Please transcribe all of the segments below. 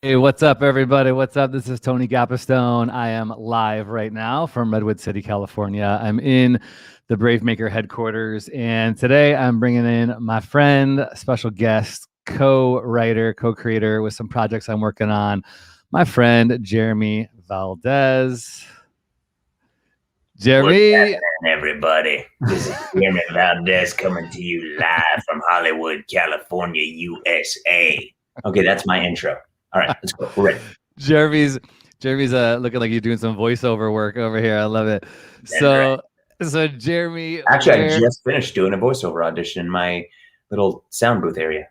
Hey, what's up, everybody? What's up? This is Tony Gapastione. I am live right now from Redwood City, California. I'm in the Brave Maker headquarters, and today I'm bringing in my friend, special guest, co-writer, co-creator with some projects I'm working on, my friend, Jeremy Valdez. Jeremy. What's happening, everybody? This is Jeremy Valdez coming to you live from Hollywood, California, USA. Okay, that's my intro. All right, let's go. We're ready. Jeremy's looking like you're doing some voiceover work over here. I love it. So Jeremy. Actually, I just finished doing a voiceover audition in my little sound booth area.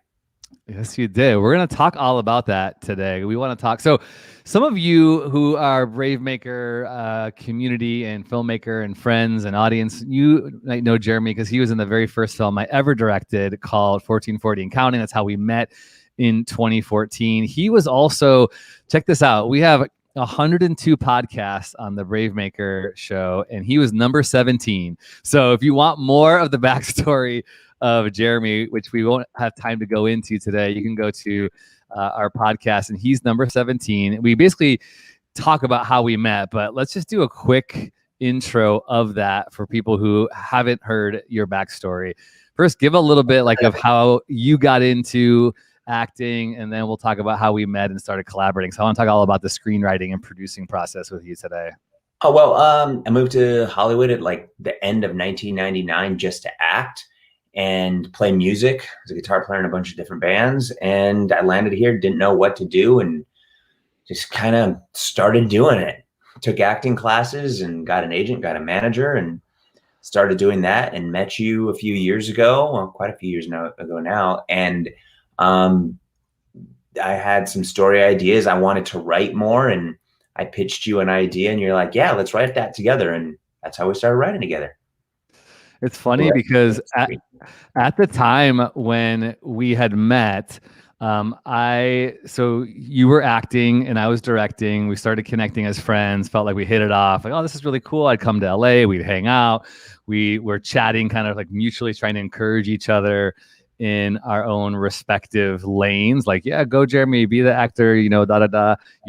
Yes, you did. We're going to talk all about that today. We want to talk. So some of you who are Brave Maker community and filmmaker and friends and audience, you might know Jeremy because he was in the very first film I ever directed called 1440 and Counting. That's how we met in 2014. He was also, check this out, we have 102 podcasts on the Brave Maker show, and he was number 17. So if you want more of the backstory of Jeremy, which we won't have time to go into today, you can go to our podcast, and he's number 17. We basically talk about how we met, but let's just do a quick intro of that for people who haven't heard your backstory. First, give a little bit of how you got into acting, and then we'll talk about how we met and started collaborating. So I want to talk all about the screenwriting and producing process with you today. Oh, well, I moved to Hollywood at the end of 1999 just to act and play music. I was a guitar player in a bunch of different bands, and I landed here, didn't know what to do, and just kind of started doing it. Took acting classes and got an agent, got a manager, and started doing that, and met you a few years ago, well, quite a few years ago now, and I had some story ideas. I wanted to write more, and I pitched you an idea, and you're like, yeah, let's write that together. And that's how we started writing together. It's funny because at the time when we had met, so you were acting and I was directing. We started connecting as friends, felt like we hit it off. Like, oh, this is really cool. I'd come to LA, we'd hang out. We were chatting, kind of mutually trying to encourage each other in our own respective lanes. Like, yeah, go Jeremy, be the actor, You'd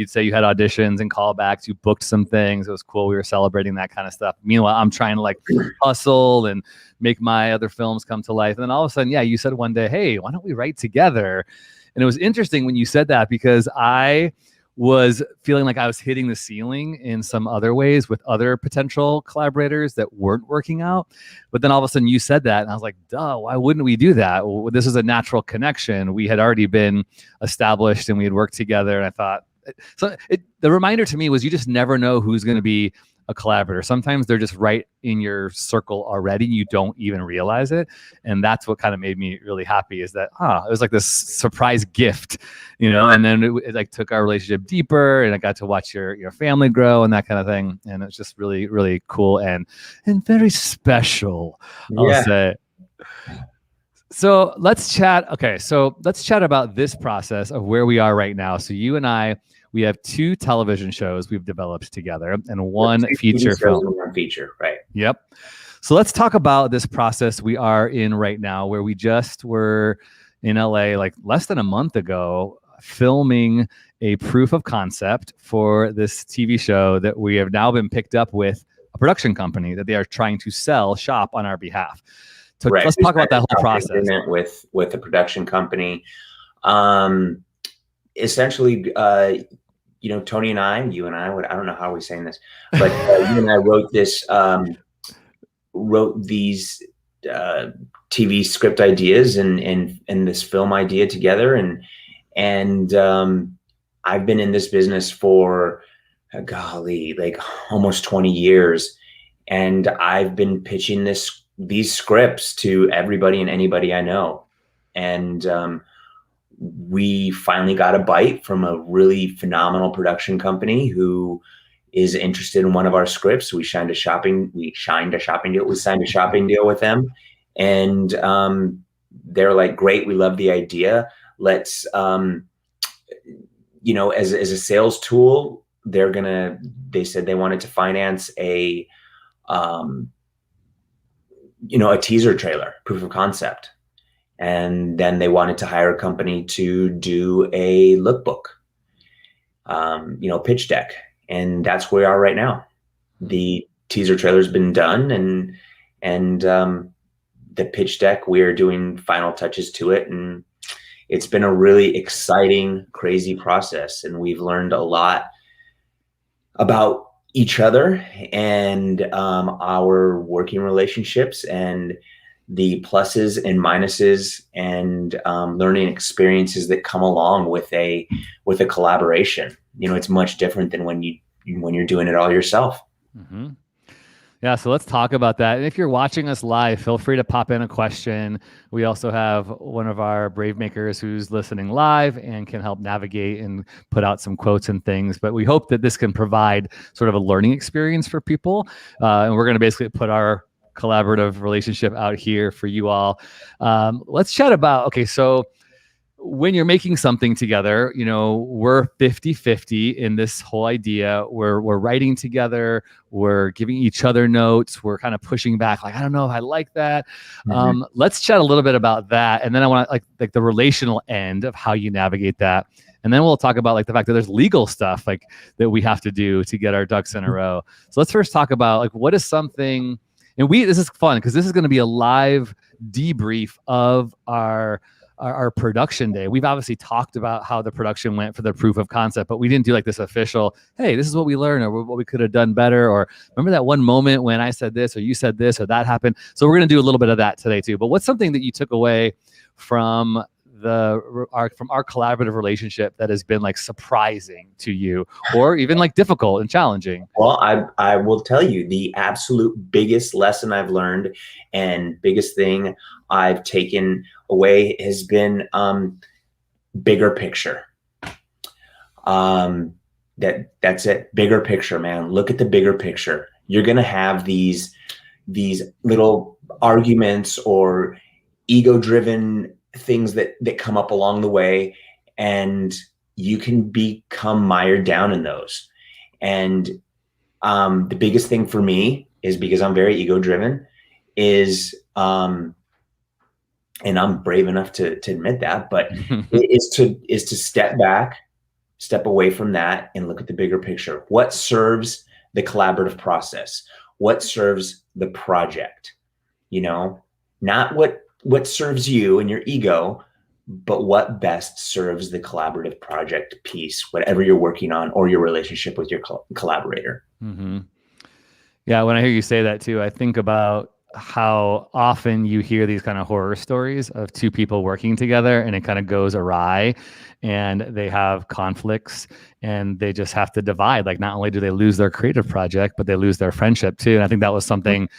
say you had auditions and callbacks, you booked some things. It was cool. We were celebrating that kind of stuff. Meanwhile, I'm trying to hustle and make my other films come to life. And then all of a sudden, yeah, you said one day, hey, why don't we write together? And it was interesting when you said that, because I was feeling like I was hitting the ceiling in some other ways with other potential collaborators that weren't working out. But then all of a sudden you said that, and I was like, duh, why wouldn't we do that? Well, this is a natural connection. We had already been established and we had worked together. And I thought, the reminder to me was you just never know who's going to be a collaborator. Sometimes they're just right in your circle already. You don't even realize it. And that's what kind of made me really happy, is that, it was like this surprise gift, and then it took our relationship deeper, and I got to watch your family grow and that kind of thing. And it's just really, really cool and very special, I'll say. So let's chat. Okay. So let's chat about this process of where we are right now. So you and I, we have 2 television shows we've developed together and 1 feature film. And 1 feature, right? Yep. So let's talk about this process we are in right now, where we just were in LA less than a month ago, filming a proof of concept for this TV show that we have now been picked up with a production company that they are trying to shop on our behalf. So let's talk about that whole process. With the production company. Essentially, Tony and I, you and I, I don't know how we're saying this, but you and I wrote these TV script ideas and this film idea together. And I've been in this business for, golly, like almost 20 years. And I've been pitching these scripts to everybody and anybody I know. And we finally got a bite from a really phenomenal production company who is interested in one of our scripts. We signed a shopping deal with them. And they're like, great, we love the idea. Let's, as a sales tool, they said they wanted to finance a teaser trailer, proof of concept. And then they wanted to hire a company to do a lookbook, pitch deck. And that's where we are right now. The teaser trailer's been done, and the pitch deck, we're doing final touches to it. And it's been a really exciting, crazy process. And we've learned a lot about each other and our working relationships and the pluses and minuses and learning experiences that come along with a collaboration. It's much different than when you're doing it all yourself. Mm-hmm. Yeah, so let's talk about that. And if you're watching us live, feel free to pop in a question. We also have one of our Brave Makers who's listening live and can help navigate and put out some quotes and things. But we hope that this can provide sort of a learning experience for people. And we're going to basically put our collaborative relationship out here for you all. Let's chat about, okay, so when you're making something together, we're 50-50 in this whole idea. We're writing together, we're giving each other notes, we're kind of pushing back, like, I don't know if I like that. Mm-hmm. Let's chat a little bit about that. And then I want to like the relational end of how you navigate that. And then we'll talk about like the fact that there's legal stuff like that we have to do to get our ducks in a row. So let's first talk about like, what is something, and this is fun because this is going to be a live debrief of our production day. We've obviously talked about how the production went for the proof of concept, but we didn't do like this official, hey, this is what we learned or what we could have done better. Or remember that one moment when I said this or you said this or that happened. So we're going to do a little bit of that today too. But what's something that you took away from our collaborative relationship that has been like surprising to you or even like difficult and challenging? Well, I will tell you the absolute biggest lesson I've learned and biggest thing I've taken away has been bigger picture. That's it. Bigger picture, man. Look at the bigger picture. You're going to have these little arguments or ego-driven things that come up along the way, and you can become mired down in those. And the biggest thing for me is, because I'm very ego-driven, is and I'm brave enough to admit that, but is to step back, step away from that, and look at the bigger picture. What serves the collaborative process? What serves the project? Not what serves you and your ego, but what best serves the collaborative project piece, whatever you're working on, or your relationship with your collaborator. Mm-hmm. Yeah, when I hear you say that too, I think about how often you hear these kind of horror stories of two people working together and it kind of goes awry and they have conflicts and they just have to divide. Like, not only do they lose their creative project, but they lose their friendship too. And I think that was something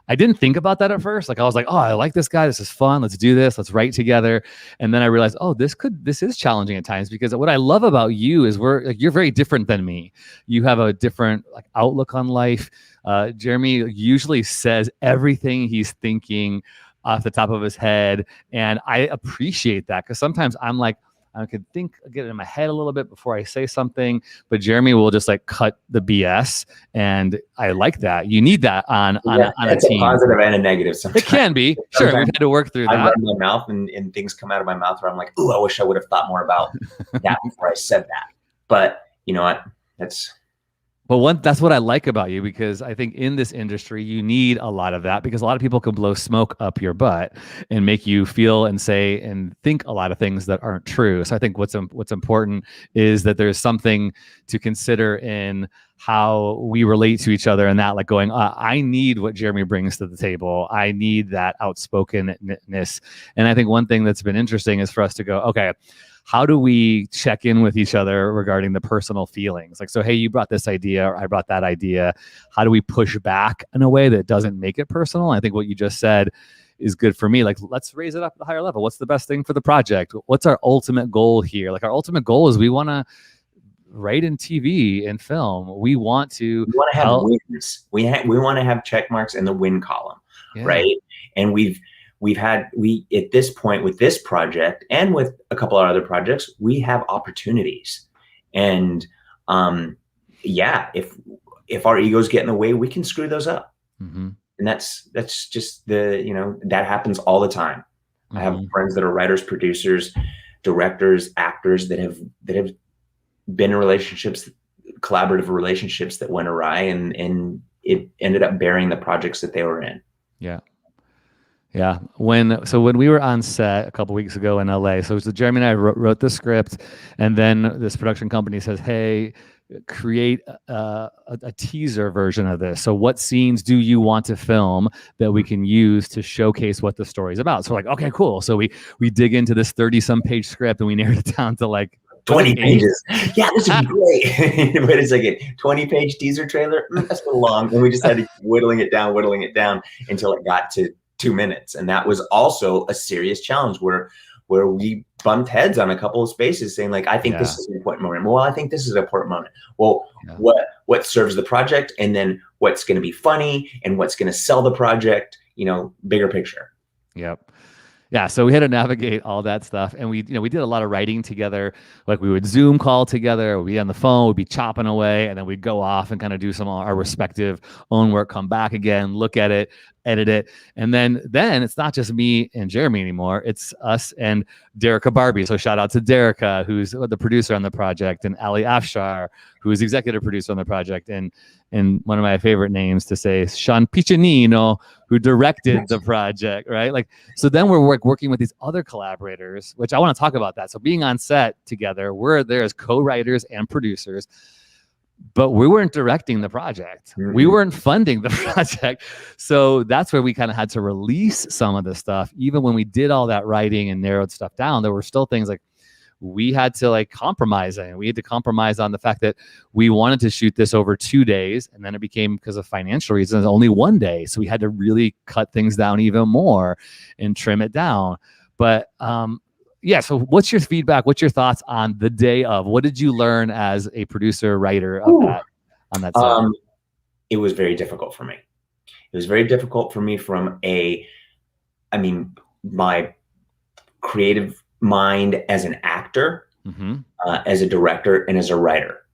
I didn't think about that at first. Like, I was like, oh, I like this guy. This is fun. Let's do this. Let's write together. And then I realized, oh, this is challenging at times, because what I love about you is you're very different than me. You have a different outlook on life. Jeremy usually says everything he's thinking off the top of his head. And I appreciate that, because sometimes I'm like, I could get it in my head a little bit before I say something, but Jeremy will just cut the BS, and I like that. You need that on a team. A positive and a negative sometimes. It can be. Sure, we've had to work through that. I run my mouth and things come out of my mouth where I'm like, ooh, I wish I would have thought more about that before I said that. But you know what? But that's what I like about you, because I think in this industry you need a lot of that, because a lot of people can blow smoke up your butt and make you feel and say and think a lot of things that aren't true. So I think what's important is that there's something to consider in how we relate to each other, and that, like, going, I need what Jeremy brings to the table. I need that outspokenness. And I think one thing that's been interesting is for us to go, okay, how do we check in with each other regarding the personal feelings? Like, so, hey, you brought this idea, or I brought that idea. How do we push back in a way that doesn't make it personal? I think what you just said is good for me. Like, let's raise it up at a higher level. What's the best thing for the project? What's our ultimate goal here? Like, our ultimate goal is we want to write in TV and film. We want to have wins. We want to have check marks in the win column, right? And we at this point with this project and with a couple of other projects, we have opportunities. And if our egos get in the way, we can screw those up. Mm-hmm. And that's just that happens all the time. Mm-hmm. I have friends that are writers, producers, directors, actors that have been in relationships, collaborative relationships that went awry, and it ended up burying the projects that they were in. Yeah. Yeah. When we were on set a couple weeks ago in LA, so Jeremy and I wrote the script, and then this production company says, hey, create a teaser version of this. So what scenes do you want to film that we can use to showcase what the story's about? So we're like, okay, cool. So we dig into this 30-some page script, and we narrowed it down to like 20 pages. Yeah, this would be great. Wait a second. 20-page teaser trailer? That's a little long. And we just had to keep whittling it down until it got to 2 minutes. And that was also a serious challenge where we bumped heads on a couple of spaces saying, like, I think this is an important moment. Well, I think this is an important moment. Well, what serves the project, and then what's going to be funny, and what's going to sell the project, bigger picture. Yep. Yeah, so we had to navigate all that stuff, and we did a lot of writing together. Like, we would Zoom call together, we'd be on the phone, we'd be chopping away, and then we'd go off and kind of do some of our respective own work, come back again, look at it, edit it, and then it's not just me and Jeremy anymore. It's us and Derica Barbie. So shout out to Derica, who's the producer on the project, and Ali Afshar, who is executive producer on the project, and one of my favorite names to say is Sean Piccinino, who directed the project, right? Like, so then we're working with these other collaborators, which I want to talk about that. So being on set together, we're there as co-writers and producers, but we weren't directing the project. Mm-hmm. We weren't funding the project. So that's where we kind of had to release some of the stuff. Even when we did all that writing and narrowed stuff down, there were still things like we had to compromise, and we had to compromise on the fact that we wanted to shoot this over 2 days, and then it became, because of financial reasons, only 1 day. So we had to really cut things down even more and trim it down. But so what's your feedback? What's your thoughts on the day of? What did you learn as a producer, writer of that on that set? It was very difficult for me. It was very difficult for me from my creative mind as an actor, mm-hmm. As a director, and as a writer,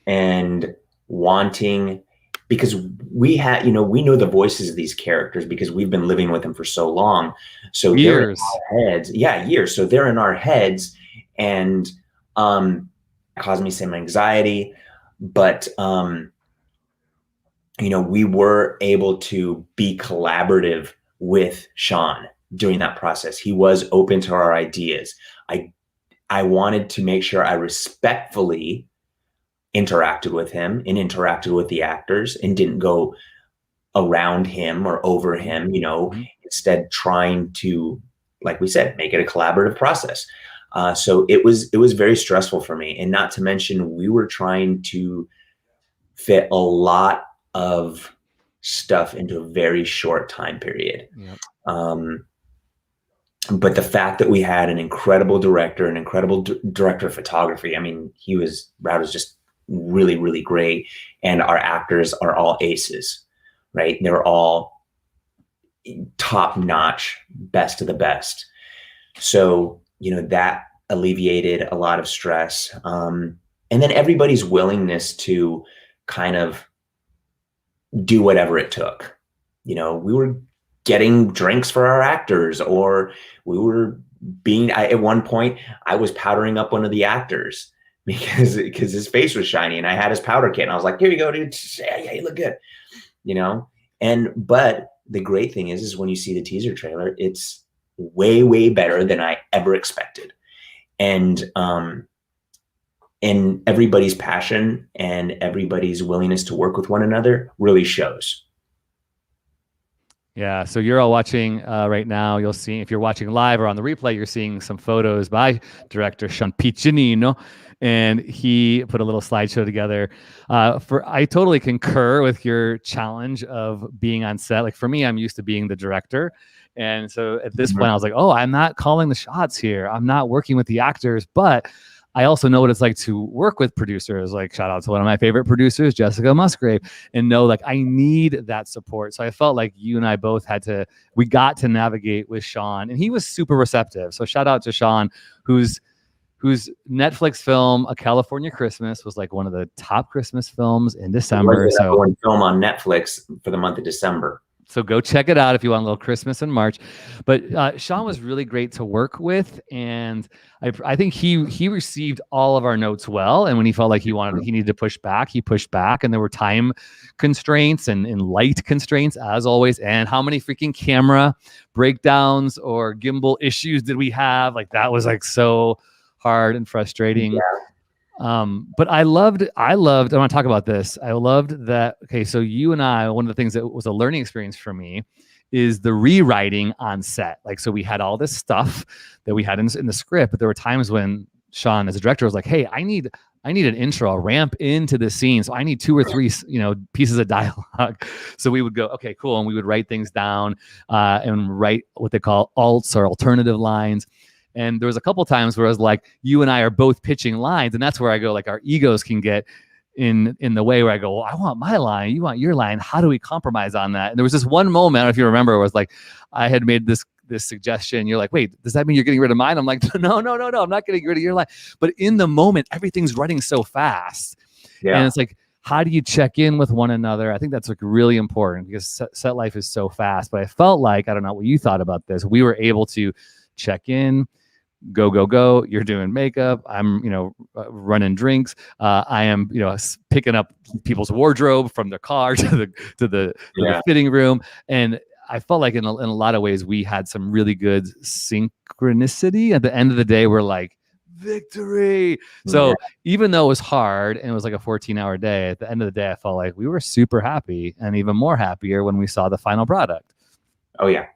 and wanting, because we know the voices of these characters because we've been living with them for so long. So years. They're in our heads. Yeah, years. So they're in our heads, and it caused me some anxiety, but we were able to be collaborative with Sean during that process. He was open to our ideas. I wanted to make sure I respectfully interacted with him and interacted with the actors and didn't go around him or over him, mm-hmm. Instead trying to, like we said, make it a collaborative process. So it was very stressful for me. And not to mention, we were trying to fit a lot of stuff into a very short time period. Yep. But the fact that we had an incredible director, an incredible director of photography, Brad was just really, really great. And our actors are all aces, right? They're all top notch, best of the best. So, that alleviated a lot of stress. And then everybody's willingness to kind of do whatever it took. We were getting drinks for our actors, or we were at one point, I was powdering up one of the actors because his face was shiny, and I had his powder kit, and I was like, "Here you go, dude. Yeah, you look good," you know. But the great thing is when you see the teaser trailer, it's way better than I ever expected, and everybody's passion and everybody's willingness to work with one another really shows. Yeah, so you're all watching right now. You'll see, if you're watching live or on the replay, you're seeing some photos by director Sean Piccinino, and he put a little slideshow together. I totally concur with your challenge of being on set. Like for me, I'm used to being the director, and so at this point, I was like, oh, I'm not calling the shots here. I'm not working with the actors, but I also know what it's like to work with producers. Like shout out to one of my favorite producers, Jessica Musgrave, and know like I need that support. So I felt like you and I both we got to navigate with Sean, and he was super receptive. So shout out to Sean, whose Netflix film A California Christmas was like one of the top Christmas films in December. So one film on Netflix for the month of December. So go check it out if you want a little Christmas in March. But Sean was really great to work with, and I think he received all of our notes well. And when he felt like he needed to push back, he pushed back. And there were time constraints and light constraints as always. And how many freaking camera breakdowns or gimbal issues did we have? Like that was like so hard and frustrating. Yeah. But I want to talk about this. I loved that. Okay. So you and I, one of the things that was a learning experience for me is the rewriting on set. Like, so we had all this stuff that we had in the script, but there were times when Sean, as a director, was like, hey, I need an intro, a ramp into the scene. So I need 2 or 3, pieces of dialogue. So we would go, okay, cool. And we would write things down, and write what they call alts or alternative lines. And there was a couple times where I was like, you and I are both pitching lines. And that's where I go, like, our egos can get in the way, where I go, well, I want my line, you want your line. How do we compromise on that? And there was this one moment, I don't know if you remember, it was like, I had made this suggestion. You're like, wait, does that mean you're getting rid of mine? I'm like, no, I'm not getting rid of your line. But in the moment, everything's running so fast. Yeah. And it's like, how do you check in with one another? I think that's like really important, because set life is so fast. But I felt like, I don't know what you thought about this, we were able to check in, go. You're doing makeup. I'm, running drinks. I am, picking up people's wardrobe from their car to the fitting room. And I felt like in a lot of ways, we had some really good synchronicity. At the end of the day, we're like, victory. So even though it was hard and it was like a 14-hour day, at the end of the day, I felt like we were super happy, and even more happier when we saw the final product. Oh yeah.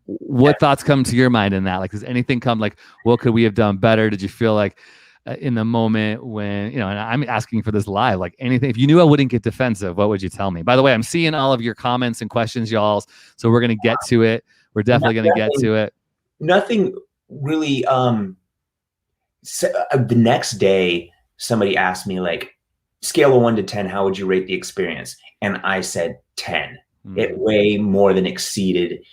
What thoughts come to your mind in that? Like, does anything come like, what could we have done better? Did you feel like in the moment when, and I'm asking for this live, like anything, if you knew I wouldn't get defensive, what would you tell me? By the way, I'm seeing all of your comments and questions, y'all. So we're going to get to it. We're definitely going to get to it. Nothing really. The next day, somebody asked me, like, scale of 1 to 10, how would you rate the experience? And I said 10. It way more than exceeded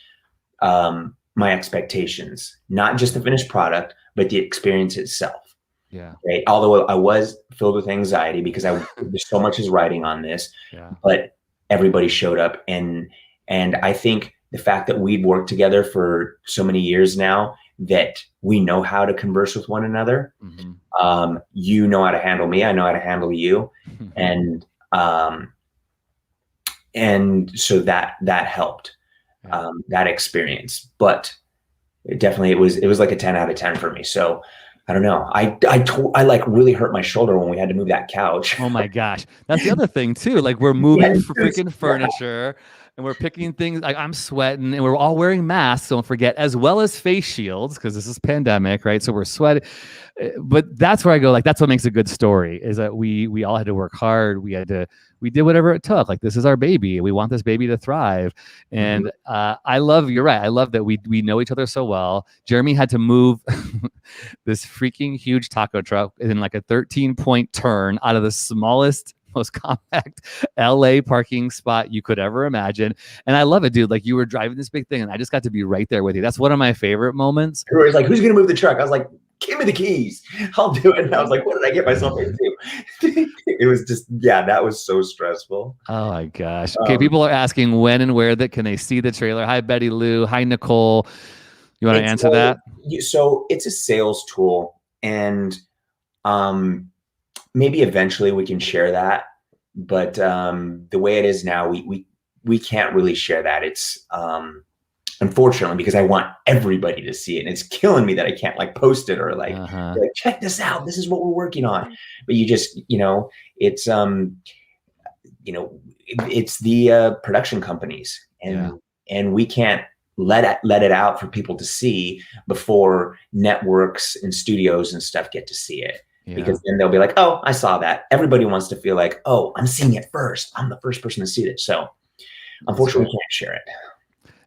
my expectations, not just the finished product, but the experience itself. Yeah. Right? Although I was filled with anxiety because there's so much is writing on this, but everybody showed up. And I think the fact that we'd worked together for so many years now, that we know how to converse with one another. You know how to handle me. I know how to handle you. And so that helped. That experience, but it was like a 10 out of 10 for me. So I don't know. I like really hurt my shoulder when we had to move that couch. Oh my gosh. That's the other thing too. Like, we're moving freaking furniture, and we're picking things. Like, I'm sweating, and we're all wearing masks. Don't forget, as well as face shields, because this is pandemic, right? So we're sweating. But that's where I go, like, that's what makes a good story, is that we all had to work hard. We did whatever it took. Like, this is our baby. We want this baby to thrive. And you're right. I love that we know each other so well. Jeremy had to move this freaking huge taco truck in like a 13-point turn out of the smallest, most compact LA parking spot you could ever imagine. And I love it, dude. Like, you were driving this big thing, and I just got to be right there with you. That's one of my favorite moments. Everybody's like, who's going to move the truck? I was like, give me the keys. I'll do it. And I was like, what did I get myself into? It was just, that was so stressful. Oh my gosh. Okay. People are asking when and where can they see the trailer. Hi, Betty Lou. Hi, Nicole. You want to answer that? So it's a sales tool, and maybe eventually we can share that, but the way it is now, we can't really share that. It's unfortunately, because I want everybody to see it, and it's killing me that I can't like post it or like, like check this out. This is what we're working on. But you just, it's it's the production companies, and we can't let it out for people to see before networks and studios and stuff get to see it. Because then they'll be like, oh, I saw that. Everybody wants to feel like, oh, I'm seeing it first. I'm the first person to see it. So unfortunately, we can't share it.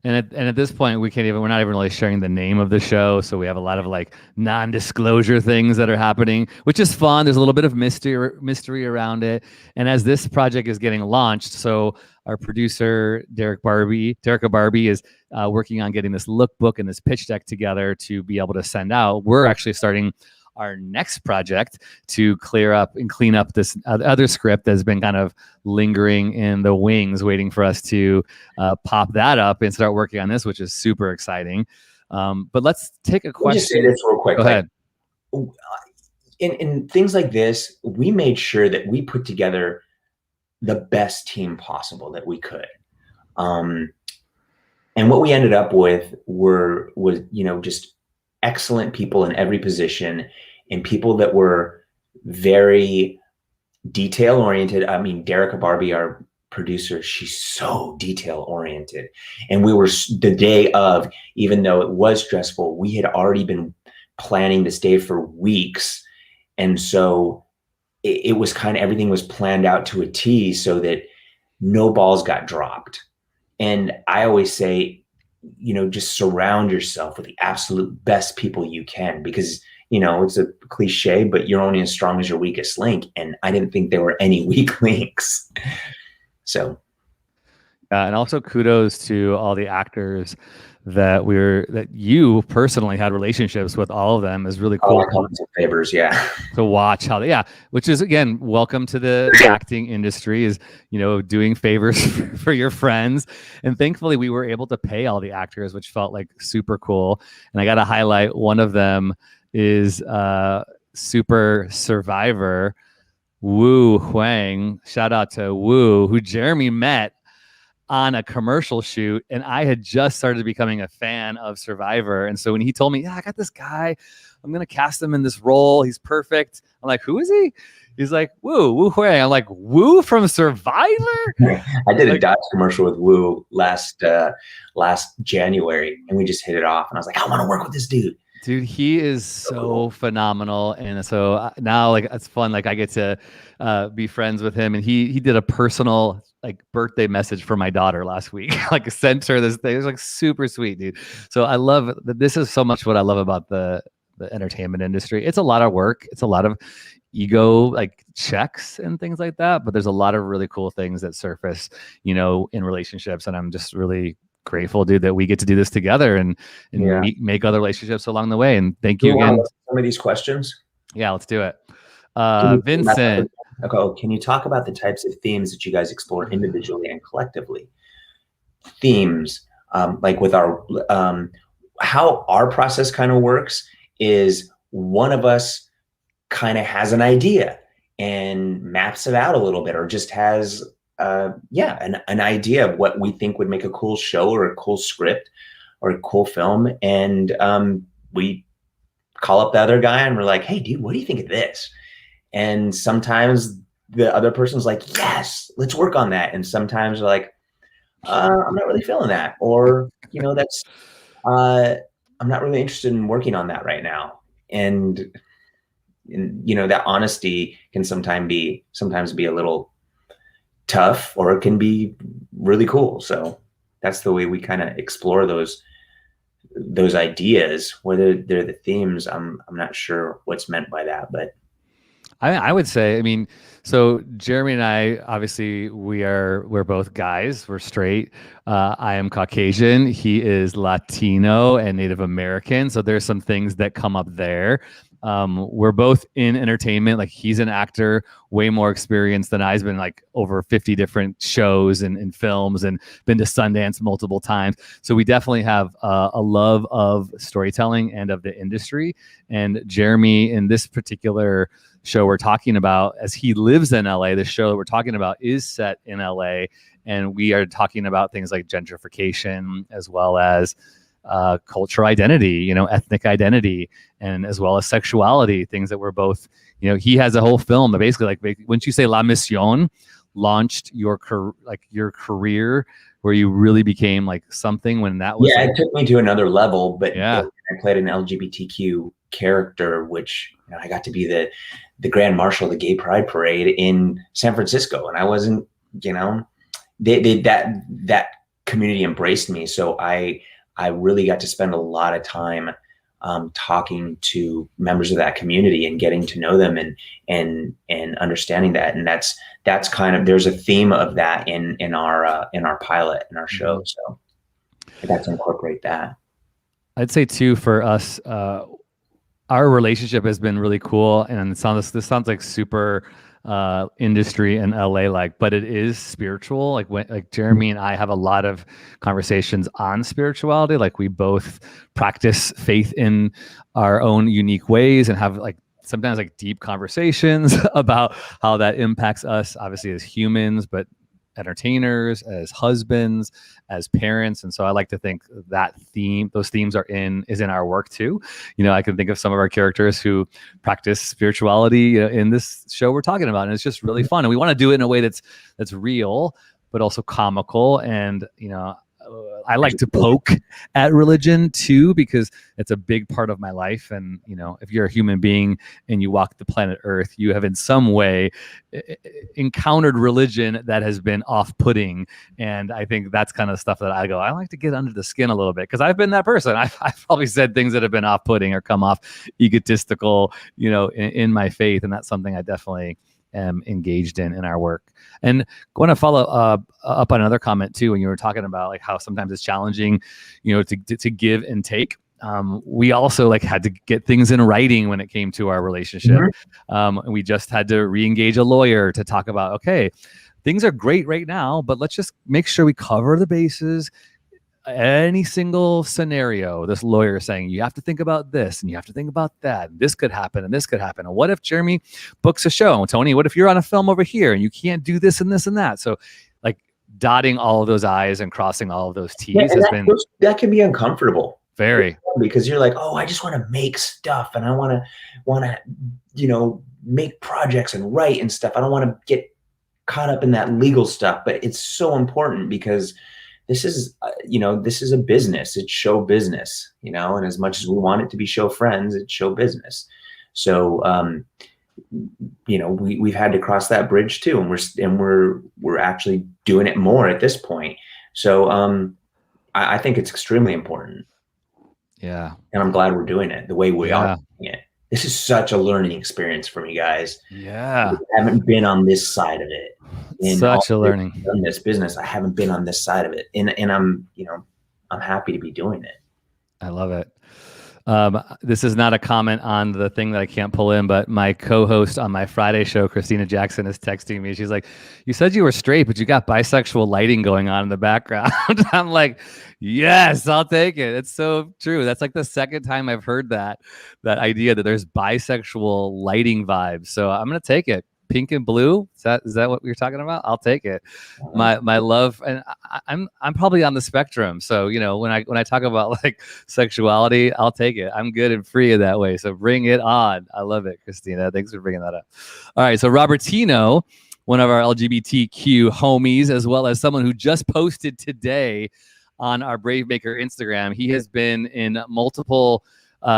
And at this point, we're not even really sharing the name of the show. So we have a lot of like non-disclosure things that are happening, which is fun. There's a little bit of mystery around it. And as this project is getting launched, so our producer, Derica Barbie is working on getting this lookbook and this pitch deck together to be able to send out. We're actually starting our next project to clear up and clean up this other script that's been kind of lingering in the wings, waiting for us to pop that up and start working on this, which is super exciting. But let's take a question. Let me just say this real quick. Go ahead. In things like this, we made sure that we put together the best team possible that we could. And what we ended up with was just excellent people in every position, and people that were very detail oriented. I mean, Derica Barbie, our producer, she's so detail oriented. And we were, the day of, even though it was stressful, we had already been planning to stay for weeks. And so it was kind of, everything was planned out to a T so that no balls got dropped. And I always say, just surround yourself with the absolute best people you can, because, it's a cliche, but you're only as strong as your weakest link. And I didn't think there were any weak links. So. And also kudos to all the actors that you personally had relationships with. All of them is really cool. Favors, to watch how which is, again, welcome to the acting industry, is doing favors for your friends. And thankfully we were able to pay all the actors, which felt like super cool. And I got to highlight one of them is Super Survivor Wu Huang. Shout out to Wu, who Jeremy met on a commercial shoot, and I had just started becoming a fan of Survivor. And so when he told me, I got this guy, I'm going to cast him in this role, he's perfect. I'm like, who is he? He's like, Wu Huang. I'm like, Wu from Survivor? I did a Dodge commercial with Wu last January, and we just hit it off. And I was like, I want to work with this dude. Dude, he is so phenomenal. And so now, like, it's fun. Like, I get to be friends with him. And he did a personal, like, birthday message for my daughter last week. Like, sent her this thing. It was like super sweet, dude. So I love that. This is so much what I love about the entertainment industry. It's a lot of work. It's a lot of ego, like, checks and things like that. But there's a lot of really cool things that surface, in relationships. And I'm just really grateful, dude, that we get to do this together and make other relationships along the way. And thank you again. Some of these questions. Yeah, let's do it. Vincent. Okay, can you talk about the types of themes that you guys explore individually and collectively? Themes, like with our, how our process kind of works is one of us kind of has an idea and maps it out a little bit, or just has an idea of what we think would make a cool show or a cool script or a cool film. And we call up the other guy and we're like, hey, dude, what do you think of this? And sometimes the other person's like, yes, let's work on that. And sometimes they're like, I'm not really feeling that. Or, that's, I'm not really interested in working on that right now. And that honesty can sometimes be a little tough, or it can be really cool. So that's the way we kind of explore those ideas. Whether they're the themes, I'm not sure what's meant by that, but I would say, so Jeremy and I, obviously we're both guys, we're straight. I am Caucasian. He is Latino and Native American. So there's some things that come up there. We're both in entertainment. Like he's an actor, way more experienced than I. He's been like over 50 different shows and films and been to Sundance multiple times. So we definitely have a love of storytelling and of the industry. And Jeremy, in this particular show we're talking about, as he lives in LA, the show that we're talking about is set in LA. And we are talking about things like gentrification, as well as cultural identity, ethnic identity, and as well as sexuality, things that we're both, he has a whole film that basically, like, wouldn't you say La Mission launched your career where you really became like something when that was. Yeah, it took me to another level, but yeah, I played an LGBTQ character, which I got to be the Grand Marshal of the Gay Pride Parade in San Francisco. And I wasn't, that community embraced me. So I really got to spend a lot of time talking to members of that community and getting to know them and understanding that. And that's kind of, there's a theme of that in our pilot, in our show. So I got to incorporate that. I'd say too, for us, our relationship has been really cool. And this sounds like super industry in LA, but it is spiritual. Like Jeremy and I have a lot of conversations on spirituality. Like we both practice faith in our own unique ways and have sometimes deep conversations about how that impacts us, obviously as humans, but entertainers, as husbands, as parents. And so I like to think that those themes is in our work too. I can think of some of our characters who practice spirituality in this show we're talking about, and it's just really fun. And we want to do it in a way that's real, but also comical. And I like to poke at religion too, because it's a big part of my life. And, if you're a human being and you walk the planet Earth, you have in some way encountered religion that has been off-putting. And I think that's kind of stuff that I like to get under the skin a little bit, because I've been that person. I've probably said things that have been off-putting or come off egotistical, in my faith. And that's something I definitely am engaged in our work. And I want to follow up on another comment too, when you were talking about how sometimes it's challenging, to give and take. We also had to get things in writing when it came to our relationship. We just had to re-engage a lawyer to talk about, okay, things are great right now, but let's just make sure we cover the bases. Any single scenario, this lawyer is saying, you have to think about this and you have to think about that. This could happen and this could happen. And what if Jeremy books a show? And Tony, what if you're on a film over here and you can't do this and this and that? So dotting all of those I's and crossing all of those T's that can be uncomfortable. Very. Because you're like, oh, I just want to make stuff and I want to, make projects and write and stuff. I don't want to get caught up in that legal stuff, but it's so important because this is, this is a business. It's show business, and as much as we want it to be show friends, it's show business. So, we've had to cross that bridge too, and we're actually doing it more at this point. So, I think it's extremely important. Yeah. And I'm glad we're doing it the way we are doing it. This is such a learning experience for me, guys. Yeah. I haven't been on this side of it. Such a learning. In this business, I haven't been on this side of it. And I'm happy to be doing it. I love it. This is not a comment on the thing that I can't pull in, but my co-host on my Friday show, Christina Jackson, is texting me. She's like, you said you were straight, but you got bisexual lighting going on in the background. I'm like, yes, I'll take it. It's so true. That's the second time I've heard that idea that there's bisexual lighting vibes. So I'm going to take it. Pink and blue. Is that what we were talking about? I'll take it. My love, and I'm probably on the spectrum. So when I talk about sexuality, I'll take it. I'm good and free in that way. So bring it on. I love it, Christina. Thanks for bringing that up. All right. So Robertino, one of our LGBTQ homies, as well as someone who just posted today on our Brave Maker Instagram. He has been in multiple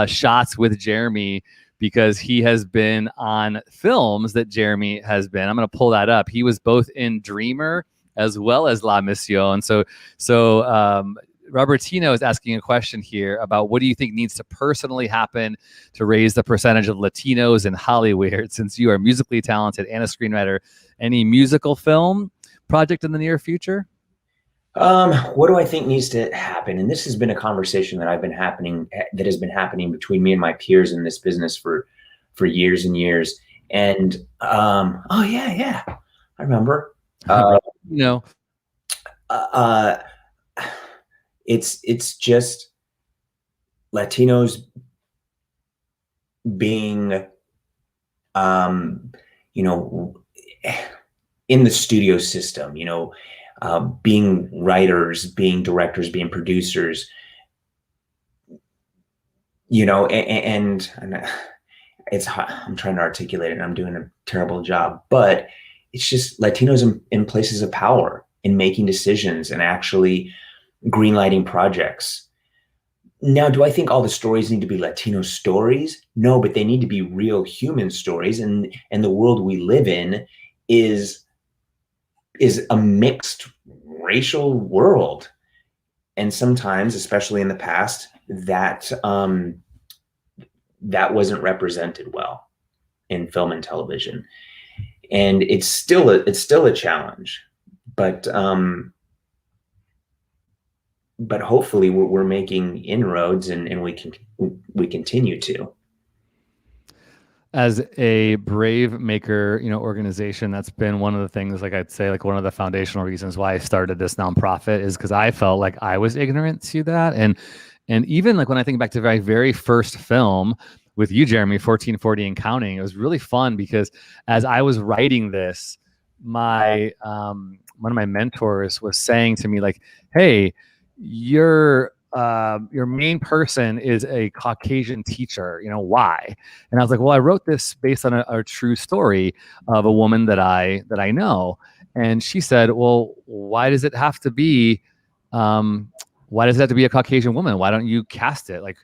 shots with Jeremy, because he has been on films that Jeremy has been. I'm going to pull that up. He was both in Dreamer as well as La Mission. So Robertino is asking a question here about what do you think needs to personally happen to raise the percentage of Latinos in Hollywood, since you are musically talented and a screenwriter. Any musical film project in the near future? What do I think needs to happen? And this has been a conversation that has been happening between me and my peers in this business for years and years. And oh yeah, I remember. Right. You know, Uh, it's just Latinos being, you know, in the studio system, being writers, being directors, being producers, and I'm trying to articulate it and I'm doing a terrible job, but it's just Latinos in places of power in making decisions and actually greenlighting projects. Now, do I think all the stories need to be Latino stories? No, but they need to be real human stories. And the world we live in is a mixed racial world. And sometimes, especially in the past, that wasn't represented well in film and television. And it's still a challenge, but hopefully we're making inroads and we continue to. As a brave maker, organization, that's been one of the things, like I'd say, like one of the foundational reasons why I started this nonprofit is because I felt like I was ignorant to that. And even like when I think back to my very first film with you, Jeremy, 1440 and Counting, it was really fun because as I was writing this, my one of my mentors was saying to me like, hey, your main person is a Caucasian teacher, why? And I was like, well, I wrote this based on a true story of a woman that I know. And she said, well, why does it have to be a Caucasian woman? Why don't you cast it? Like,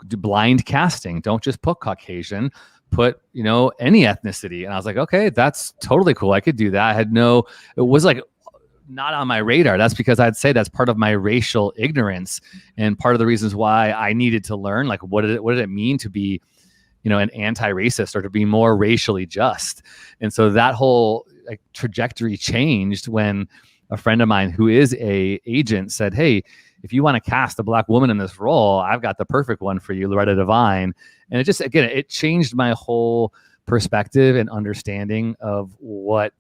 do blind casting. Don't just put Caucasian, put, any ethnicity. And I was like, okay, that's totally cool. I could do that. It was like not on my radar. That's because I'd say that's part of my racial ignorance and part of the reasons why I needed to learn, like, what did it mean to be, an anti-racist or to be more racially just. And so that whole trajectory changed when a friend of mine who is a agent said, hey, if you want to cast a Black woman in this role, I've got the perfect one for you, Loretta Devine. And it changed my whole perspective and understanding of what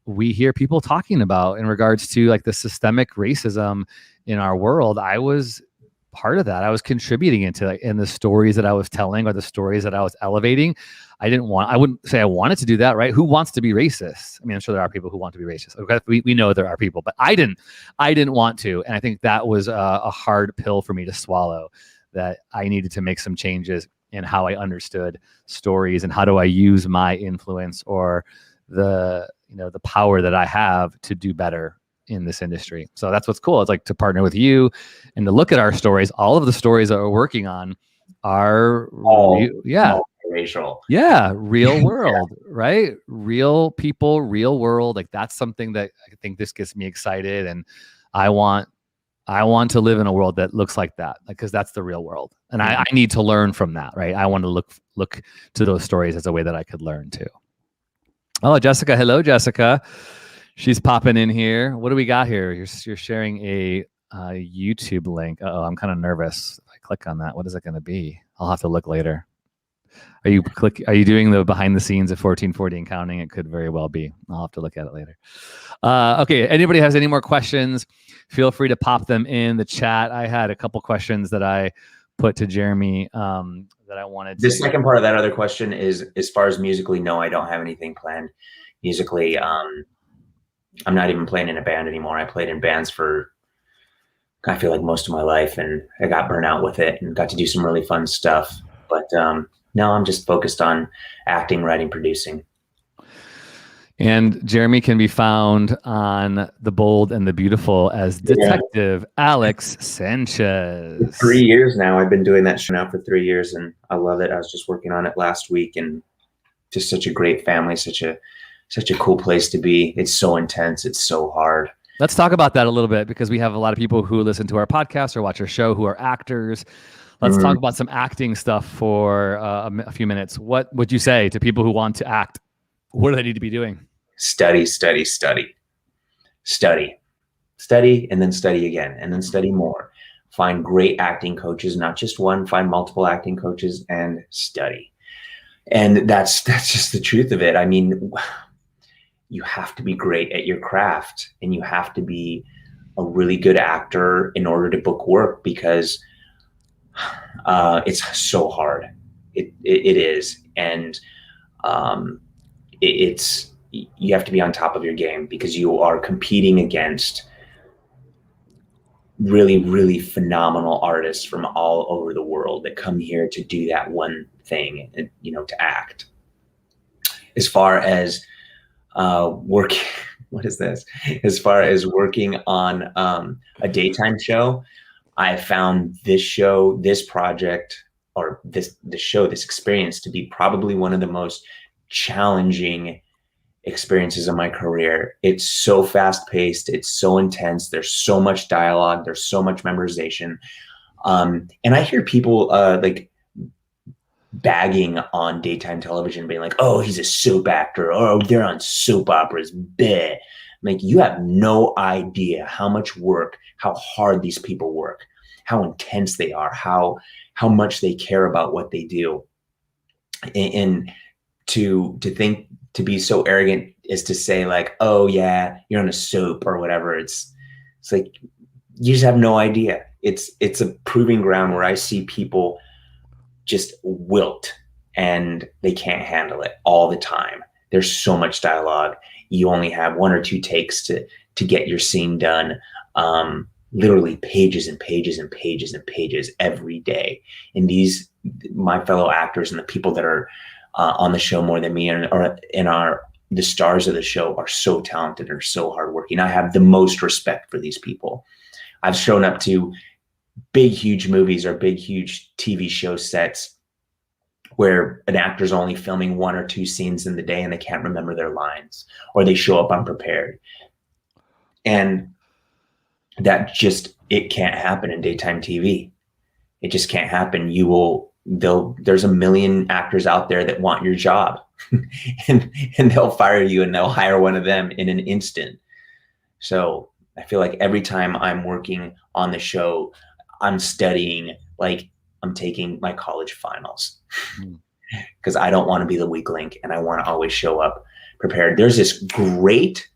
we hear people talking about in regards to like the systemic racism in our world. I was part of that. I was contributing in the stories that I was telling or the stories that I was elevating. I wouldn't say I wanted to do that, right? Who wants to be racist? I mean, I'm sure there are people who want to be racist. Okay, we know there are people, but I didn't want to. And I think that was a hard pill for me to swallow, that I needed to make some changes in how I understood stories and how do I use my influence or the power that I have to do better in this industry. So that's what's cool. It's like to partner with you and to look at our stories. All of the stories that we're working on are racial. Yeah, real world, right? Real people, real world. Like that's something that I think this gets me excited, and I want to live in a world that looks like that, because that's the real world, and I need to learn from that, right? I want to look to those stories as a way that I could learn too. Oh, Jessica. Hello, Jessica. She's popping in here. What do we got here? You're sharing a YouTube link. Oh, I'm kind of nervous. If I click on that, what is it going to be? I'll have to look later. Are you doing the behind the scenes of 1440 and Counting? It could very well be. I'll have to look at it later. Okay. Anybody has any more questions? Feel free to pop them in the chat. I had a couple questions that I put to Jeremy that I wanted to. The second part of that other question is, as far as musically, no, I don't have anything planned musically. I'm not even playing in a band anymore. I played in bands for, I feel like, most of my life, and I got burnt out with it and got to do some really fun stuff. But now I'm just focused on acting, writing, producing. And Jeremy can be found on The Bold and the Beautiful as Detective Alex Sanchez. 3 years now. I've been doing that show now for 3 years, and I love it. I was just working on it last week, and just such a great family, such a cool place to be. It's so intense. It's so hard. Let's talk about that a little bit, because we have a lot of people who listen to our podcast or watch our show who are actors. Let's talk about some acting stuff for a few minutes. What would you say to people who want to act? What do they need to be doing? Study, study, study. Study. study, and then study again, and then study more. Find great acting coaches, not just one, find multiple acting coaches and study. And that's just the truth of it. I mean, you have to be great at your craft, and you have to be a really good actor in order to book work, because it's so hard. It is. And it's, you have to be on top of your game, because you are competing against really, really phenomenal artists from all over the world that come here to do that one thing, and, you know, to act. As far as working, what is this? As far as working on a daytime show, I found this show, this project, or this experience to be probably one of the most challenging experiences of my career. It's so fast paced. It's so intense. There's so much dialogue. There's so much memorization. And I hear people like bagging on daytime television, being like, oh, he's a soap actor, or oh, they're on soap operas. Bleh. Like, you have no idea how much work, how hard these people work, how intense they are, how much they care about what they do. And to think, to be so arrogant is to say like, oh yeah, you're on a soap or whatever. It's like, you just have no idea. It's a proving ground where I see people just wilt and they can't handle it all the time. There's so much dialogue. You only have 1 or 2 takes to get your scene done. Literally pages and pages and pages and pages every day. And these, my fellow actors and the people that are on the show more than me and are the stars of the show are so talented and are so hardworking. I have the most respect for these people. I've shown up to big, huge movies or big, huge TV show sets where an actor's only filming 1 or 2 scenes in the day and they can't remember their lines, or they show up unprepared. And that just, it can't happen in daytime TV. It just can't happen. There's a million actors out there that want your job and they'll fire you and they'll hire one of them in an instant. So I feel like every time I'm working on the show, I'm studying like I'm taking my college finals, because I don't want to be the weak link and I want to always show up prepared. There's this great,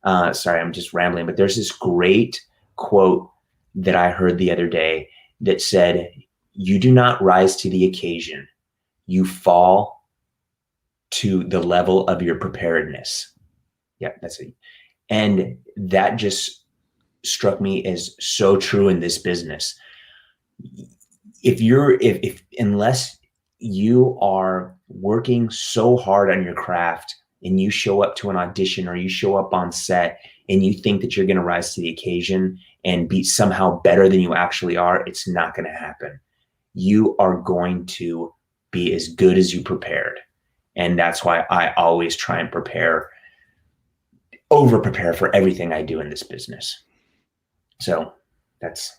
sorry, I'm just rambling, but there's this great quote that I heard the other day that said, you do not rise to the occasion, you fall to the level of your preparedness. Yeah, that's it. And that just struck me as so true in this business. Unless you are working so hard on your craft and you show up to an audition or you show up on set and you think that you're going to rise to the occasion and be somehow better than you actually are, it's not going to happen. You are going to be as good as you prepared. And that's why I always try and over prepare for everything I do in this business. So that's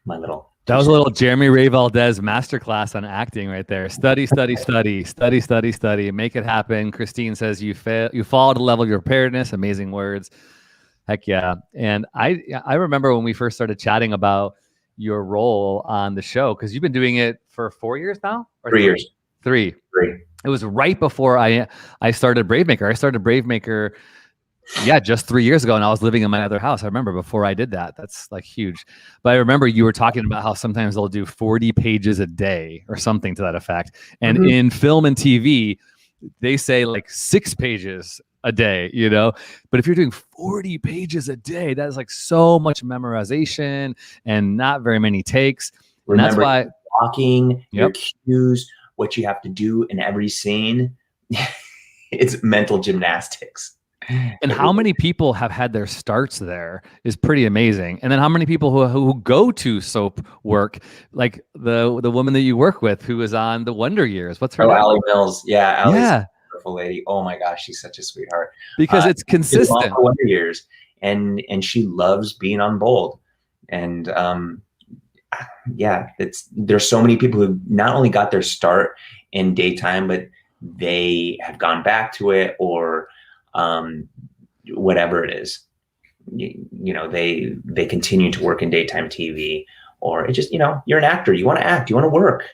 my little. That was a little Jeremy Ray Valdez masterclass on acting right there. Study, study, study, study, study, study, make it happen. Christine says you fall to the level of your preparedness. Amazing words. Heck yeah. And I remember when we first started chatting about your role on the show, because you've been doing it for 4 years now? Or 3 years. Three. It was right before I started Bravemaker. I started Bravemaker, just 3 years ago, and I was living in my other house. I remember before I did that. That's like huge. But I remember you were talking about how sometimes they'll do 40 pages a day or something to that effect. And in film and TV, they say like 6 pages a day, you know? But if you're doing 40 pages a day, that is like so much memorization and not very many takes. Remember, and that's why walking, your cues, what you have to do in every scene. It's mental gymnastics. And how many people have had their starts there is pretty amazing. And then how many people who go to soap work, like the woman that you work with who is on the Wonder Years. What's her name? Allie Mills. Yeah, Allie's a wonderful lady. Oh my gosh, she's such a sweetheart. Because it's consistent. Wonder Years, and she loves being on Bold. And there's so many people who not only got their start in daytime, but they have gone back to it or whatever it is. they continue to work in daytime TV, or it just, you're an actor, you want to act, you want to work.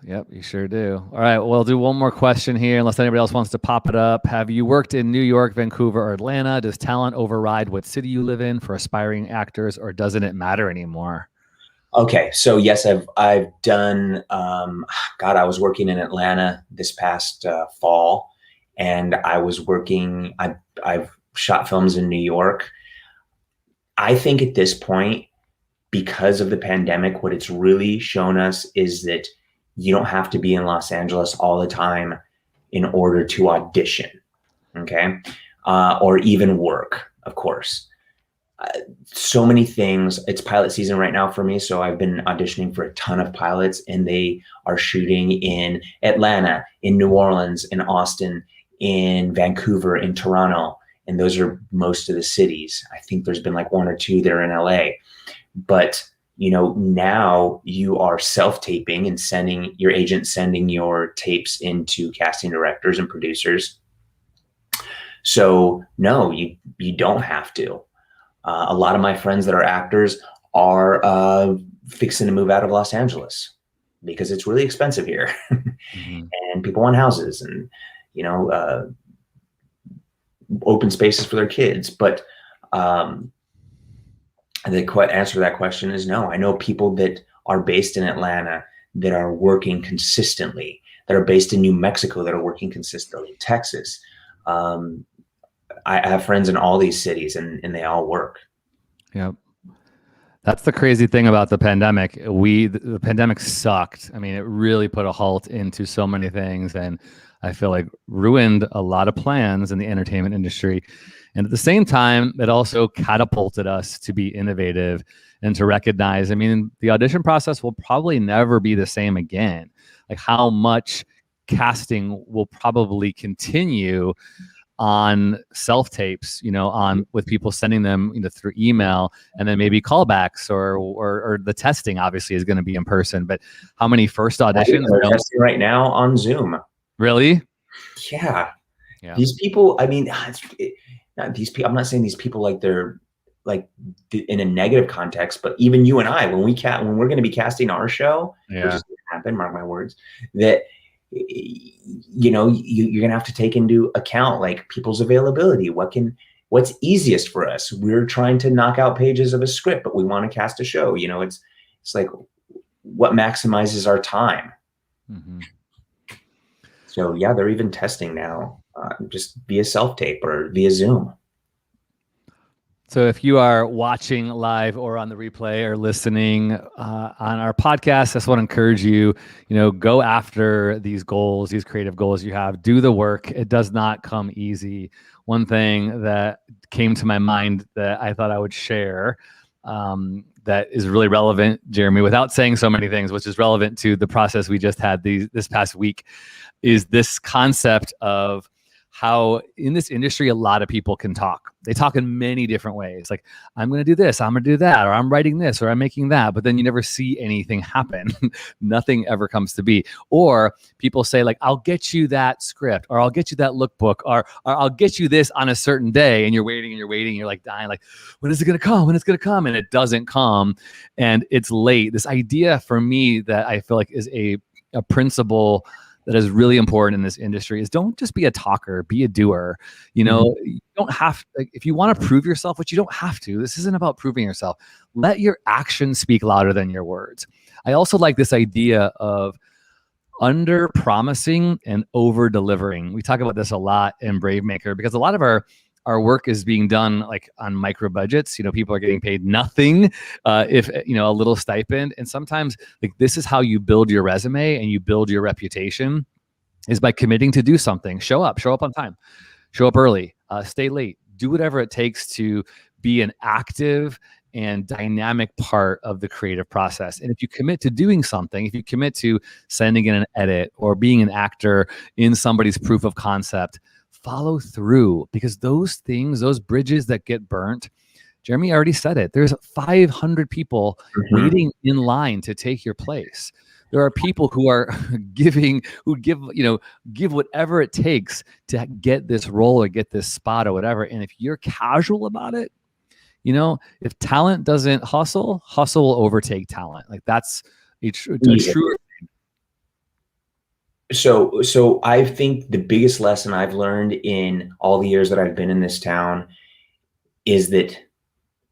Yep, you sure do. All right, well, I'll do one more question here, unless anybody else wants to pop it up. Have you worked in New York, Vancouver, or Atlanta? Does talent override what city you live in for aspiring actors, or doesn't it matter anymore? Okay, so yes, I've done. God, I was working in Atlanta this past fall, and I was working. I've shot films in New York. I think at this point, because of the pandemic, what it's really shown us is that you don't have to be in Los Angeles all the time in order to audition, okay, or even work, of course. So many things. It's pilot season right now for me, so I've been auditioning for a ton of pilots, and they are shooting in Atlanta, in New Orleans, in Austin, in Vancouver, in Toronto, and those are most of the cities. I think there's been like one or two there in LA, but now you are self-taping and sending your tapes into casting directors and producers. So no, you don't have to. A lot of my friends that are actors are fixing to move out of Los Angeles because it's really expensive here, and people want houses and open spaces for their kids. But the answer to that question is no. I know people that are based in Atlanta that are working consistently, that are based in New Mexico that are working consistently, Texas. I have friends in all these cities, and they all work. Yep. That's the crazy thing about the pandemic. The pandemic sucked. I mean, it really put a halt into so many things, and I feel like ruined a lot of plans in the entertainment industry. And at the same time, it also catapulted us to be innovative and to recognize, I mean, the audition process will probably never be the same again. Like how much casting will probably continue on self-tapes, with people sending them through email, and then maybe callbacks or the testing obviously is going to be in person. But how many first auditions? They're testing right now on Zoom. Really? Yeah. These people, I mean, these people, I'm not saying these people like they're like in a negative context, but even you and I, when we're going to be casting our show, which is going to happen, mark my words, that you're going to have to take into account like people's availability. What's easiest for us? We're trying to knock out pages of a script, but we want to cast a show. It's like what maximizes our time. So yeah, they're even testing now, just via self-tape or via Zoom. So if you are watching live or on the replay or listening on our podcast, I just want to encourage you, go after these goals, these creative goals you have. Do the work. It does not come easy. One thing that came to my mind that I thought I would share that is really relevant, Jeremy, without saying so many things, which is relevant to the process we just had this past week, is this concept of how in this industry, a lot of people can talk. They talk in many different ways. Like, I'm going to do this, I'm going to do that, or I'm writing this, or I'm making that. But then you never see anything happen. Nothing ever comes to be. Or people say like, I'll get you that script, or I'll get you that lookbook, or I'll get you this on a certain day. And you're waiting and you're waiting. And you're like dying, like, when is it going to come? When it's going to come? And it doesn't come. And it's late. This idea for me that I feel like is a principle that is really important in this industry is don't just be a talker, be a doer. You don't have, like, if you want to prove yourself, which you don't have to, this isn't about proving yourself. Let your actions speak louder than your words. I also like this idea of under promising and over delivering. We talk about this a lot in Brave Maker because a lot of our work is being done like on micro budgets. People are getting paid nothing, if a little stipend. And sometimes like this is how you build your resume and you build your reputation, is by committing to do something. Show up on time, show up early, stay late, do whatever it takes to be an active and dynamic part of the creative process. And if you commit to doing something, if you commit to sending in an edit or being an actor in somebody's proof of concept, follow through, because those things, those bridges that get burnt, Jeremy already said it, there's 500 people waiting in line to take your place. There are people who are give whatever it takes to get this role or get this spot or whatever. And if you're casual about it, you know, if talent doesn't hustle, hustle will overtake talent. Like that's a true. So I think the biggest lesson I've learned in all the years that I've been in this town is that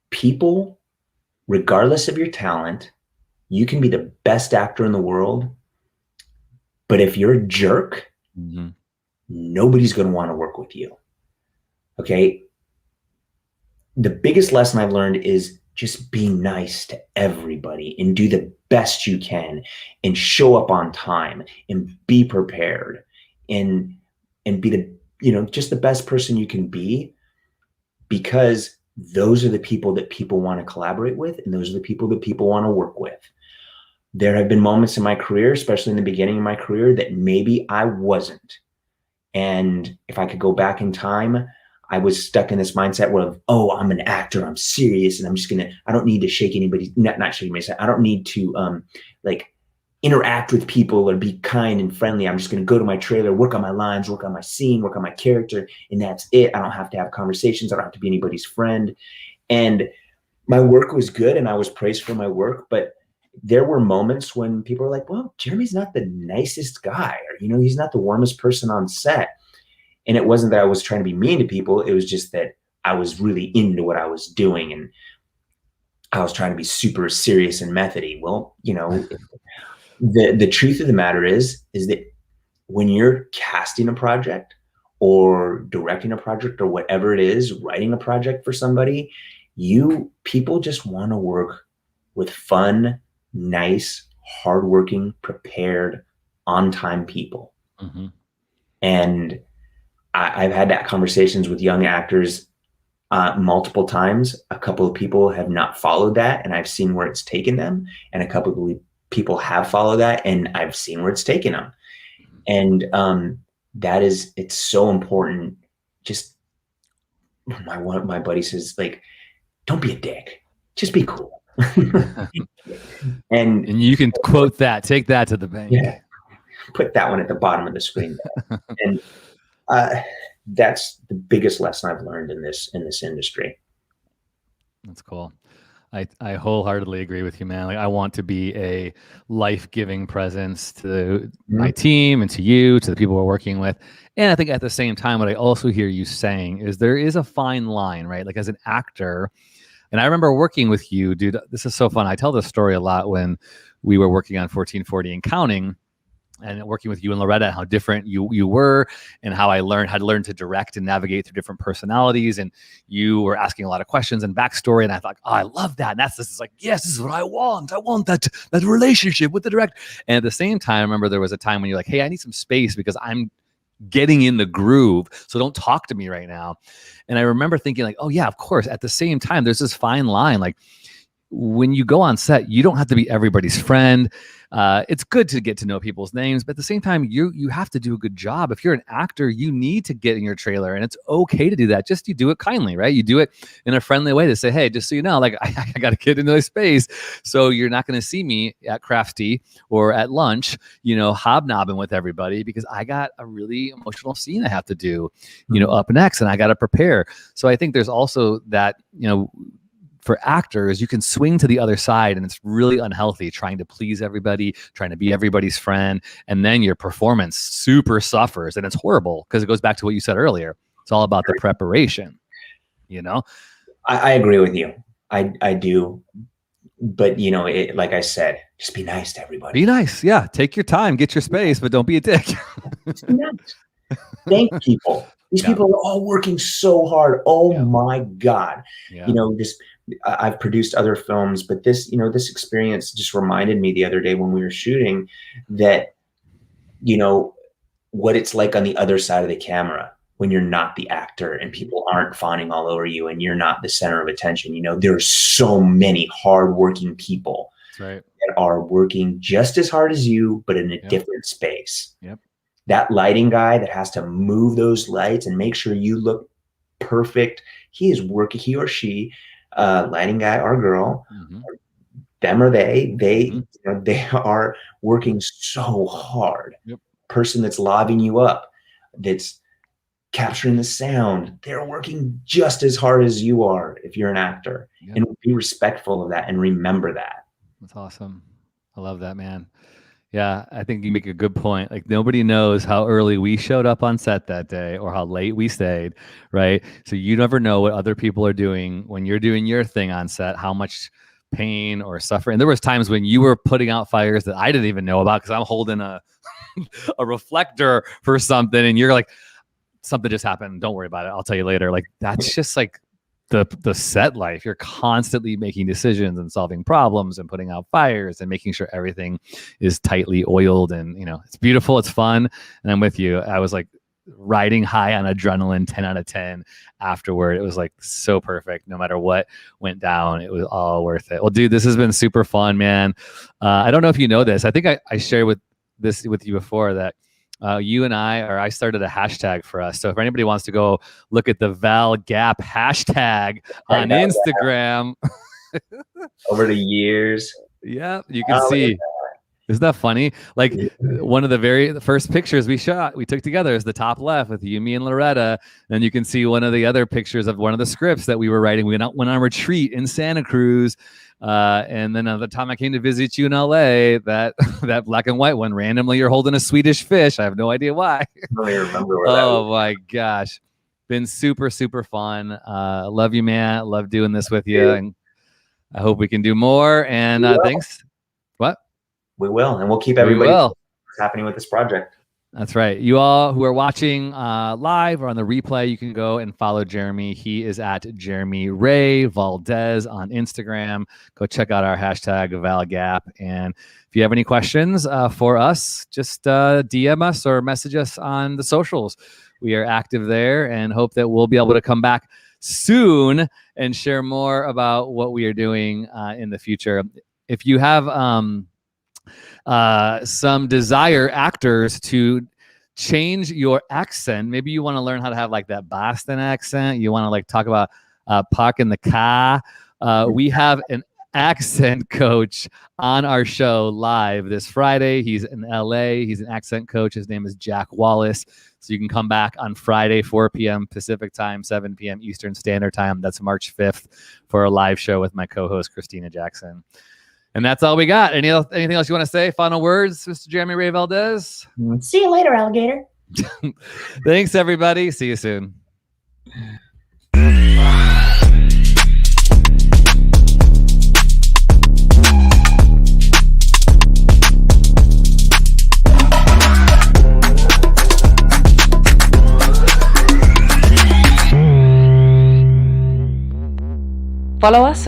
people, regardless of your talent, you can be the best actor in the world, but if you're a jerk, nobody's going to want to work with you. Okay. The biggest lesson I've learned is just be nice to everybody and do the best you can and show up on time and be prepared and be the, you know, just the best person you can be, because those are the people that people want to collaborate with, and those are the people that people want to work with. There have been moments in my career, especially in the beginning of my career, that maybe I wasn't. And if I could go back in time, I was stuck in this mindset where, oh, I'm an actor, I'm serious, and I'm just gonna, I don't need to shake anybody, not shake anybody's hand. I don't need to like interact with people or be kind and friendly. I'm just gonna go to my trailer, work on my lines, work on my scene, work on my character, and that's it. I don't have to have conversations. I don't have to be anybody's friend. And my work was good and I was praised for my work, but there were moments when people were like, well, Jeremy's not the nicest guy, or, you know, he's not the warmest person on set. And it wasn't that I was trying to be mean to people. It was just that I was really into what I was doing and I was trying to be super serious and methody. Well, you know, the truth of the matter is that when you're casting a project or directing a project or whatever it is, writing a project for somebody, people just want to work with fun, nice, hardworking, prepared, on-time people. And I've had that conversations with young actors multiple times. A couple of people have not followed that, and I've seen where it's taken them. And a couple of people have followed that, and I've seen where it's taken them. And it's so important. Just my buddy says, like, don't be a dick, just be cool. and you can quote that, take that to the bank. Yeah, put that one at the bottom of the screen. And that's the biggest lesson I've learned in this industry. That's cool. I wholeheartedly agree with you, man. Like, I want to be a life-giving presence to my team and to you, to the people we're working with. And I think at the same time, what I also hear you saying is there is a fine line, right? Like, as an actor, and I remember working with you, dude, this is so fun. I tell this story a lot when we were working on 1440 and Counting, and working with you and Loretta, how different you were, and how I learned how to learn to direct and navigate through different personalities. And you were asking a lot of questions and backstory. And I thought, oh, I love that. And this is like, yes, this is what I want. I want that relationship with the director. And at the same time, I remember there was a time when you're like, hey, I need some space because I'm getting in the groove. So don't talk to me right now. And I remember thinking like, oh yeah, of course. At the same time, there's this fine line. Like, when you go on set, you don't have to be everybody's friend. It's good to get to know people's names, but at the same time, you have to do a good job. If you're an actor, you need to get in your trailer, and it's okay to do that. Just you do it kindly, right? You do it in a friendly way to say, hey, just so you know, like I got to get into my space. So you're not going to see me at Crafty or at lunch, you know, hobnobbing with everybody because I got a really emotional scene I have to do, you know, up next, and I got to prepare. So I think there's also that, you know, for actors, you can swing to the other side and it's really unhealthy trying to please everybody, trying to be everybody's friend. And then your performance super suffers and it's horrible because it goes back to what you said earlier. It's all about the preparation, you know? I agree with you. I do. But, you know, like I said, just be nice to everybody. Be nice. Yeah. Take your time, get your space, but don't be a dick. Just be nice. Thank people. These people are all working so hard. Oh my God. You know, I've produced other films, but this, you know, this experience just reminded me the other day when we were shooting that, you know, what it's like on the other side of the camera when you're not the actor and people aren't fawning all over you and you're not the center of attention. You know, there's so many hardworking people that are working just as hard as you, but in a different space. That lighting guy that has to move those lights and make sure you look perfect. He or she, lighting guy or girl, them or they, you know, they are working so hard. Person that's lobbing you up, that's capturing the sound. They're working just as hard as you are if you're an actor. Yep. And be respectful of that and remember that. That's awesome. I love that, man. Yeah, I think you make a good point. Like, nobody knows how early we showed up on set that day or how late we stayed, right? So you never know what other people are doing when you're doing your thing on set, how much pain or suffering. There was times when you were putting out fires that I didn't even know about because I'm holding a reflector for something and you're like, something just happened. Don't worry about it. I'll tell you later. Like, that's just like the set life. You're constantly making decisions and solving problems and putting out fires and making sure everything is tightly oiled. And, it's beautiful. It's fun. And I'm with you. I was like riding high on adrenaline, 10 out of 10 afterward. It was like so perfect. No matter what went down, it was all worth it. Well, dude, this has been super fun, man. I don't know if you know this. I think I shared with you before that you and I started a hashtag for us. So if anybody wants to go look at the Val Gap hashtag on Instagram. Over the years. Yeah, you can see. Isn't that funny? Like, one of the very first pictures we took together is the top left with you, me, and Loretta. And you can see one of the other pictures of one of the scripts that we were writing. We went on retreat in Santa Cruz. And then the time I came to visit you in LA, that black and white one, randomly you're holding a Swedish fish. I have no idea why. I don't even remember where that was. My gosh. Been super, super fun. Love you, man. Love doing this with you. And I hope we can do more. And thanks. What? We will. And we'll keep everybody what's happening with this project. That's right. You all who are watching live or on the replay, you can go and follow Jeremy. He is at Jeremy Ray Valdez on Instagram. Go check out our hashtag ValGap. And if you have any questions for us, just DM us or message us on the socials. We are active there and hope that we'll be able to come back soon and share more about what we are doing in the future. If you have some desire actors to change your accent, maybe you want to learn how to have like that Boston accent, you want to like talk about park in the car, we have an accent coach on our show live this Friday. He's in LA. He's an accent coach. His name is Jack Wallace. So you can come back on Friday, 4 p.m. Pacific time, 7 p.m. Eastern Standard Time. That's March 5th for a live show with my co-host, Christina Jackson. And that's all we got. Anything else you want to say? Final words, Mr. Jeremy Ray Valdez? See you later, alligator. Thanks, everybody. See you soon. Follow us on